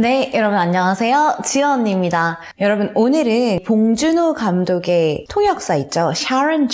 네, 여러분 안녕하세요. 지연입니다. 여러분 오늘은 봉준호 감독의 통역사 있죠. 샤론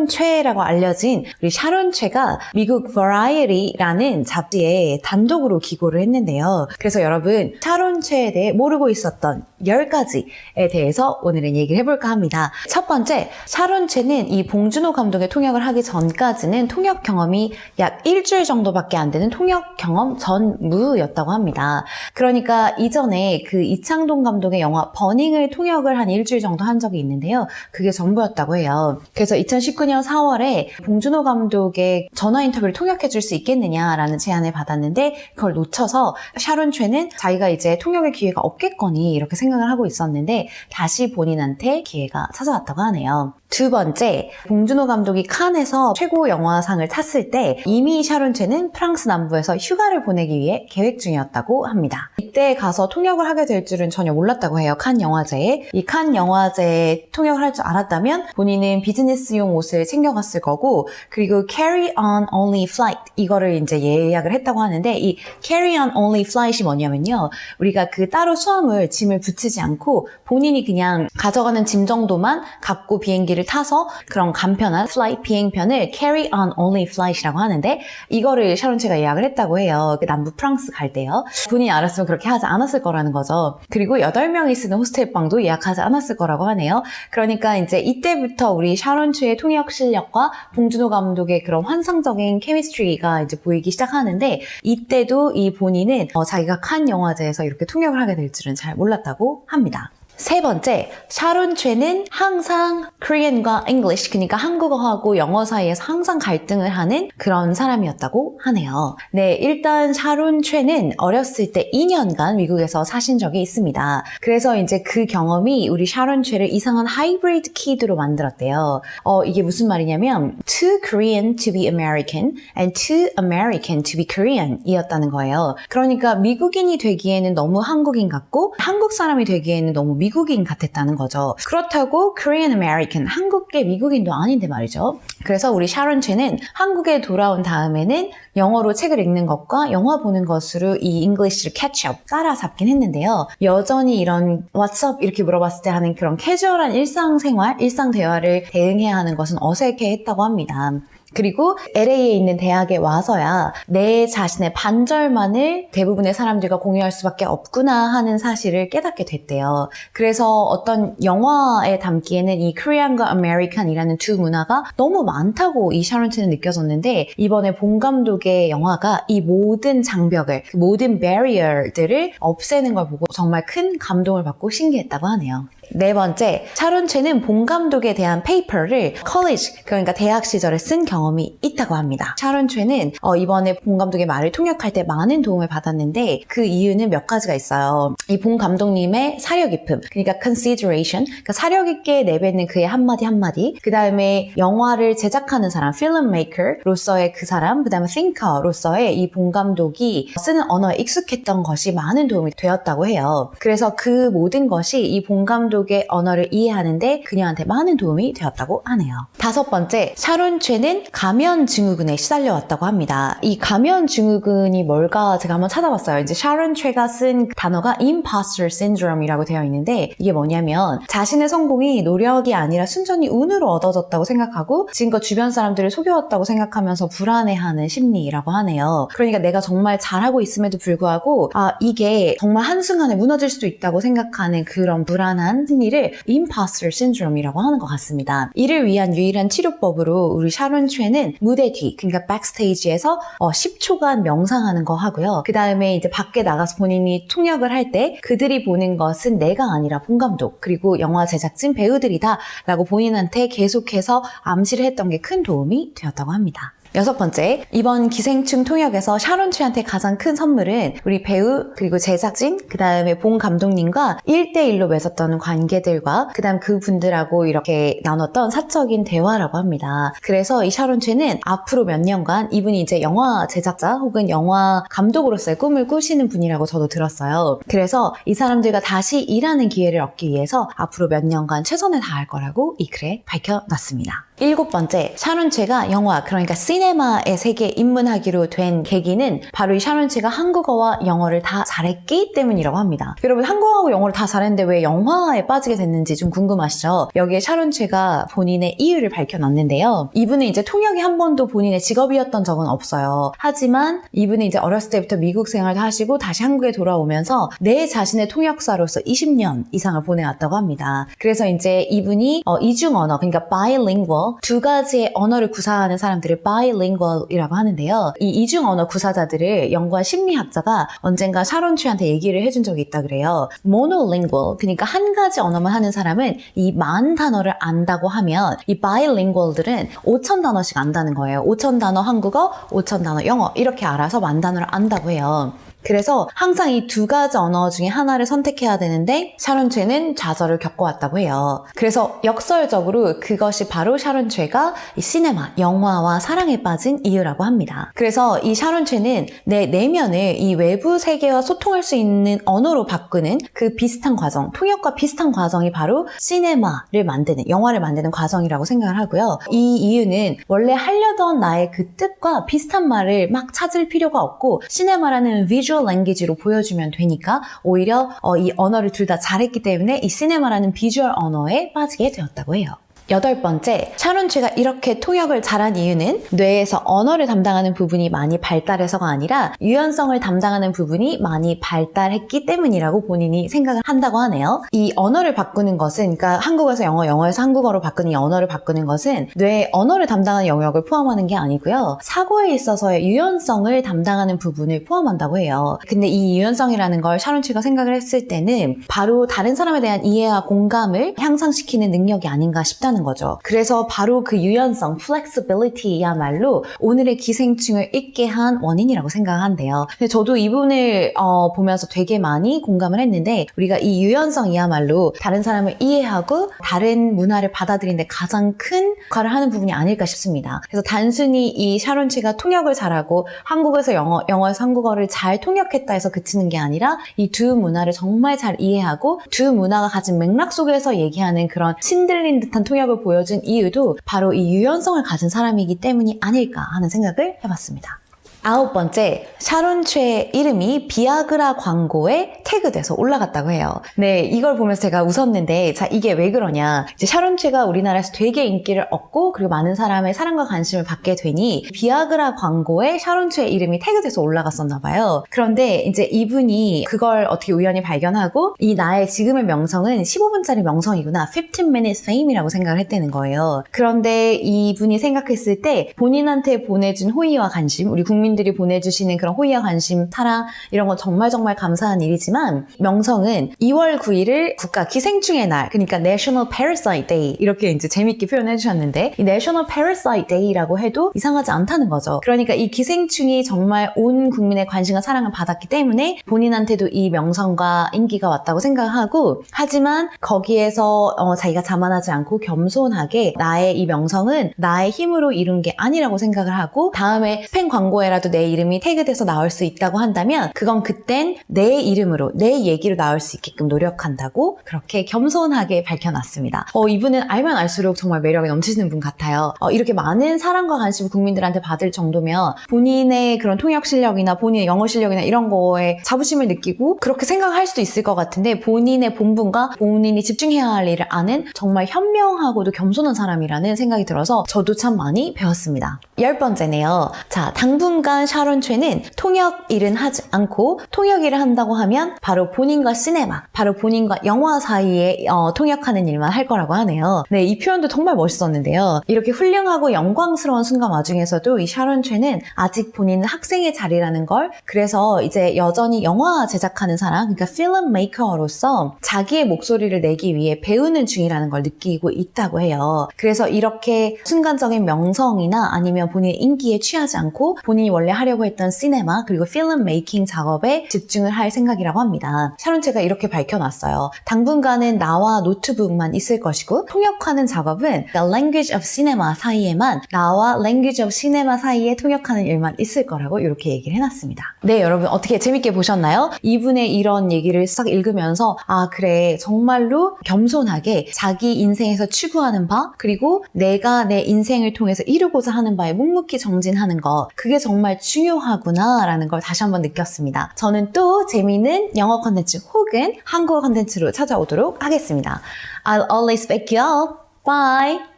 최라고 알려진 우리 샤론 최가 미국 Variety라는 잡지에 단독으로 기고를 했는데요. 그래서 여러분 샤론 최에 대해 모르고 있었던 10가지에 대해서 오늘은 얘기를 해볼까 합니다. 첫 번째, 샤론 최는 이 봉준호 감독의 통역을 하기 전까지는 통역 경험이 약 일주일 정도밖에 안 되는 통역 경험 전무였다고 합니다. 그러니까 이전에 그 이창동 감독의 영화 버닝을 통역을 한 일주일 정도 한 적이 있는데요. 그게 전부였다고 해요. 그래서 2019년 4월에 봉준호 감독의 전화 인터뷰를 통역해 줄 수 있겠느냐라는 제안을 받았는데 그걸 놓쳐서 샤론 최는 자기가 이제 통역의 기회가 없겠거니 이렇게 생각을 하고 있었는데 다시 본인한테 기회가 찾아왔다고 하네요. 두 번째, 봉준호 감독이 칸에서 최고 영화상을 탔을 때 이미 샤론 최는 프랑스 남부에서 휴가를 보내기 위해 계획 중이었다고 합니다. 이때 가서 통역을 하게 될 줄은 전혀 몰랐다고 해요. 칸 영화제에. 이 칸 영화제에 통역을 할 줄 알았다면 본인은 비즈니스용 옷을 챙겨갔을 거고, 그리고 carry on only flight 이거를 이제 예약을 했다고 하는데, 이 carry on only flight이 뭐냐면요, 우리가 그 따로 짐을 붙이지 않고 본인이 그냥 가져가는 짐 정도만 갖고 비행기를 타서 그런 간편한 플라이트 비행편을 carry on only flight이라고 하는데, 이거를 샤론 최가 예약을 했다고 해요. 그 남부 프랑스 갈 때요. 본인이 알았으면 그렇게 하지 않았을 거라는 거죠. 그리고 8명이 쓰는 호스텔 방도 예약하지 않았을 거라고 하네요. 그러니까 이제 이때부터 우리 샤론 최의 통역 실력과 봉준호 감독의 그런 환상적인 케미스트리가 이제 보이기 시작하는데, 이때도 이 본인은 자기가 칸 영화제에서 이렇게 통역을 하게 될 줄은 잘 몰랐다고 합니다. 세 번째, 샤론 최는 항상 Korean과 English, 그러니까 한국어하고 영어 사이에서 항상 갈등을 하는 그런 사람이었다고 하네요. 네, 일단 샤론 최는 어렸을 때 2년간 미국에서 사신 적이 있습니다. 그래서 이제 그 경험이 우리 샤론 최를 이상한 하이브리드 키드로 만들었대요. 이게 무슨 말이냐면 too Korean to be American and too American to be Korean 이었다는 거예요. 그러니까 미국인이 되기에는 너무 한국인 같고 한국 사람이 되기에는 너무 미국인 같았다는 거죠. 그렇다고 Korean American, 한국계 미국인도 아닌데 말이죠. 그래서 우리 샤론 최는 한국에 돌아온 다음에는 영어로 책을 읽는 것과 영화 보는 것으로 이 English를 catch-up, 따라잡긴 했는데요. 여전히 이런 What's up? 이렇게 물어봤을 때 하는 그런 캐주얼한 일상생활, 일상 대화를 대응해야 하는 것은 어색해 했다고 합니다. 그리고 LA에 있는 대학에 와서야 내 자신의 반절만을 대부분의 사람들과 공유할 수밖에 없구나 하는 사실을 깨닫게 됐대요. 그래서 어떤 영화에 담기에는 이 Korean과 American이라는 두 문화가 너무 많다고 이 샤론 최는 느껴졌는데, 이번에 봉 감독의 영화가 이 모든 장벽을, 모든 barrier들을 없애는 걸 보고 정말 큰 감동을 받고 신기했다고 하네요. 네 번째, 샤론 최는 봉 감독에 대한 페이퍼를 college, 그러니까 대학 시절에 쓴 경험이 있다고 합니다. 샤론 최는 이번에 봉 감독의 말을 통역할 때 많은 도움을 받았는데 그 이유는 몇 가지가 있어요. 이 봉 감독님의 사려 깊음, 그러니까 consideration, 그러니까 사려 깊게 내뱉는 그의 한마디 한마디, 그 다음에 영화를 제작하는 사람, filmmaker로서의 그 사람, 그 다음에 thinker로서의 이 봉 감독이 쓰는 언어에 익숙했던 것이 많은 도움이 되었다고 해요. 그래서 그 모든 것이 이 봉 감독의 언어를 이해하는데 그녀한테 많은 도움이 되었다고 하네요. 다섯 번째, 샤론 최는 가면 증후군에 시달려왔다고 합니다. 이 가면 증후군이 뭘까 제가 한번 찾아봤어요. 이제 샤론 최가 쓴 단어가 imposter syndrome이라고 되어 있는데, 이게 뭐냐면 자신의 성공이 노력이 아니라 순전히 운으로 얻어졌다고 생각하고 지금껏 주변 사람들을 속여왔다고 생각하면서 불안해하는 심리라고 하네요. 그러니까 내가 정말 잘하고 있음에도 불구하고 이게 정말 한순간에 무너질 수도 있다고 생각하는 그런 불안한 심리를 imposter syndrome이라고 하는 것 같습니다. 이를 위한 유일한 치료법으로 우리 샤론 최는 무대 뒤, 그러니까 백스테이지에서 10초간 명상하는 거 하고요. 그 다음에 이제 밖에 나가서 본인이 통역을 할 때 그들이 보는 것은 내가 아니라 봉 감독, 그리고 영화 제작진 배우들이다 라고 본인한테 계속해서 암시를 했던 게 큰 도움이 되었다고 합니다. 여섯 번째, 이번 기생충 통역에서 샤론 최한테 가장 큰 선물은 우리 배우, 그리고 제작진, 그 다음에 봉 감독님과 1대1로 맺었던 관계들과 그 다음 그분들하고 이렇게 나눴던 사적인 대화라고 합니다. 그래서 이 샤론 최는 앞으로 몇 년간 이분이 이제 영화 제작자 혹은 영화 감독으로서의 꿈을 꾸시는 분이라고 저도 들었어요. 그래서 이 사람들과 다시 일하는 기회를 얻기 위해서 앞으로 몇 년간 최선을 다할 거라고 이 글에 밝혀놨습니다. 7번째, 샤론체가 영화, 그러니까 시네마의 세계에 입문하기로 된 계기는 바로 이 샤론체가 한국어와 영어를 다 잘했기 때문이라고 합니다. 여러분, 한국어하고 영어를 다 잘했는데 왜 영화에 빠지게 됐는지 좀 궁금하시죠? 여기에 샤론체가 본인의 이유를 밝혀놨는데요. 이분은 이제 통역이 한 번도 본인의 직업이었던 적은 없어요. 하지만 이분은 이제 어렸을 때부터 미국 생활도 하시고 다시 한국에 돌아오면서 내 자신의 통역사로서 20년 이상을 보내왔다고 합니다. 그래서 이제 이분이 이중 언어, 그러니까 bilingual, 두 가지의 언어를 구사하는 사람들을 bilingual이라고 하는데요. 이 이중 언어 구사자들을 연구한 심리학자가 언젠가 샤론추한테 얘기를 해준 적이 있다 그래요. monolingual, 그러니까 한 가지 언어만 하는 사람은 이 10,000단어를 안다고 하면 이 bilingual들은 5,000단어씩 안다는 거예요. 5,000단어 한국어, 5,000단어 영어 이렇게 알아서 10,000단어를 안다고 해요. 그래서 항상 이 두 가지 언어 중에 하나를 선택해야 되는데 샤론체는 좌절을 겪어왔다고 해요. 그래서 역설적으로 그것이 바로 샤론체가 이 시네마, 영화와 사랑에 빠진 이유라고 합니다. 그래서 이 샤론체는 내 내면을 이 외부 세계와 소통할 수 있는 언어로 바꾸는 그 비슷한 과정, 통역과 비슷한 과정이 바로 시네마를 만드는, 영화를 만드는 과정이라고 생각을 하고요. 이 이유는 원래 하려던 나의 그 뜻과 비슷한 말을 막 찾을 필요가 없고 시네마라는 비주얼 랭귀지로 보여주면 되니까 오히려 이 언어를 둘 다 잘했기 때문에 이 시네마라는 비주얼 언어에 빠지게 되었다고 해요. 8번째, 샤론체가 이렇게 통역을 잘한 이유는 뇌에서 언어를 담당하는 부분이 많이 발달해서가 아니라 유연성을 담당하는 부분이 많이 발달했기 때문이라고 본인이 생각을 한다고 하네요. 이 언어를 바꾸는 것은, 그러니까 한국어에서 영어, 영어에서 한국어로 바꾸는 이 언어를 바꾸는 것은 뇌의 언어를 담당하는 영역을 포함하는 게 아니고요. 사고에 있어서의 유연성을 담당하는 부분을 포함한다고 해요. 근데 이 유연성이라는 걸 샤론체가 생각을 했을 때는 바로 다른 사람에 대한 이해와 공감을 향상시키는 능력이 아닌가 싶다는 거죠. 그래서 바로 그 유연성, flexibility야말로 오늘의 기생충을 잊게 한 원인이라고 생각한대요. 근데 저도 이분을 보면서 되게 많이 공감을 했는데 우리가 이 유연성이야말로 다른 사람을 이해하고 다른 문화를 받아들이는데 가장 큰 역할을 하는 부분이 아닐까 싶습니다. 그래서 단순히 이 샤론체가 통역을 잘하고 한국에서 영어, 영어에서 한국어를 잘 통역했다 해서 그치는 게 아니라 이 두 문화를 정말 잘 이해하고 두 문화가 가진 맥락 속에서 얘기하는 그런 신들린 듯한 통역을 보여준 이유도 바로 이 유연성을 가진 사람이기 때문이 아닐까 하는 생각을 해봤습니다. 9번째, 샤론체의 이름이 비아그라 광고에 태그돼서 올라갔다고 해요. 네, 이걸 보면서 제가 웃었는데, 자, 이게 왜 그러냐. 이제 샤론체가 우리나라에서 되게 인기를 얻고, 그리고 많은 사람의 사랑과 관심을 받게 되니, 비아그라 광고에 샤론체의 이름이 태그돼서 올라갔었나 봐요. 그런데 이제 이분이 그걸 어떻게 우연히 발견하고, 이 나의 지금의 명성은 15분짜리 명성이구나, 15minute fame이라고 생각을 했다는 거예요. 그런데 이분이 생각했을 때, 본인한테 보내준 호의와 관심, 우리 국민들이 보내주시는 그런 호의와 관심, 사랑 이런 건 정말 감사한 일이지만 명성은 2월 9일을 국가 기생충의 날, 그러니까 National Parasite Day 이렇게 이제 재밌게 표현해 주셨는데 이 National Parasite Day라고 해도 이상하지 않다는 거죠. 그러니까 이 기생충이 정말 온 국민의 관심과 사랑을 받았기 때문에 본인한테도 이 명성과 인기가 왔다고 생각하고 하지만 거기에서 자기가 자만하지 않고 겸손하게 나의 이 명성은 나의 힘으로 이룬 게 아니라고 생각을 하고 다음에 스팸 광고에라도 내 이름이 태그돼서 나올 수 있다고 한다면 그건 그땐 내 이름으로 내 얘기로 나올 수 있게끔 노력한다고 그렇게 겸손하게 밝혀놨습니다. 이분은 알면 알수록 정말 매력이 넘치시는 분 같아요. 이렇게 많은 사랑과 관심을 국민들한테 받을 정도면 본인의 그런 통역 실력이나 본인의 영어 실력이나 이런 거에 자부심을 느끼고 그렇게 생각할 수도 있을 것 같은데 본인의 본분과 본인이 집중해야 할 일을 아는 정말 현명하고도 겸손한 사람이라는 생각이 들어서 저도 참 많이 배웠습니다. 10번째네요. 자, 당분간 샤론체는 통역 일은 하지 않고 통역 일을 한다고 하면 바로 본인과 시네마, 바로 본인과 영화 사이에 통역하는 일만 할 거라고 하네요. 네, 이 표현도 정말 멋있었는데요. 이렇게 훌륭하고 영광스러운 순간 와중에서도 이 샤론체는 아직 본인은 학생의 자리라는 걸 그래서 이제 여전히 영화 제작하는 사람, 그러니까 필름 메이커로서 자기의 목소리를 내기 위해 배우는 중이라는 걸 느끼고 있다고 해요. 그래서 이렇게 순간적인 명성이나 아니면 본인의 인기에 취하지 않고 본인이 원래 원래 하려고 했던 시네마 그리고 필름 메이킹 작업에 집중을 할 생각이라고 합니다. 샤론체가 이렇게 밝혀놨어요. 당분간은 나와 노트북만 있을 것이고 통역하는 작업은 The Language of Cinema 사이에만 나와 Language of Cinema 사이에 통역하는 일만 있을 거라고 이렇게 얘기를 해놨습니다. 네, 여러분 어떻게 재밌게 보셨나요? 이분의 이런 얘기를 싹 읽으면서 아 그래 정말로 겸손하게 자기 인생에서 추구하는 바 그리고 내가 내 인생을 통해서 이루고자 하는 바에 묵묵히 정진하는 것 그게 정말 중요하구나 라는 걸 다시 한번 느꼈습니다. 저는 또 재미있는 영어 컨텐츠 혹은 한국어 컨텐츠로 찾아오도록 하겠습니다. I'll always back you up. Bye!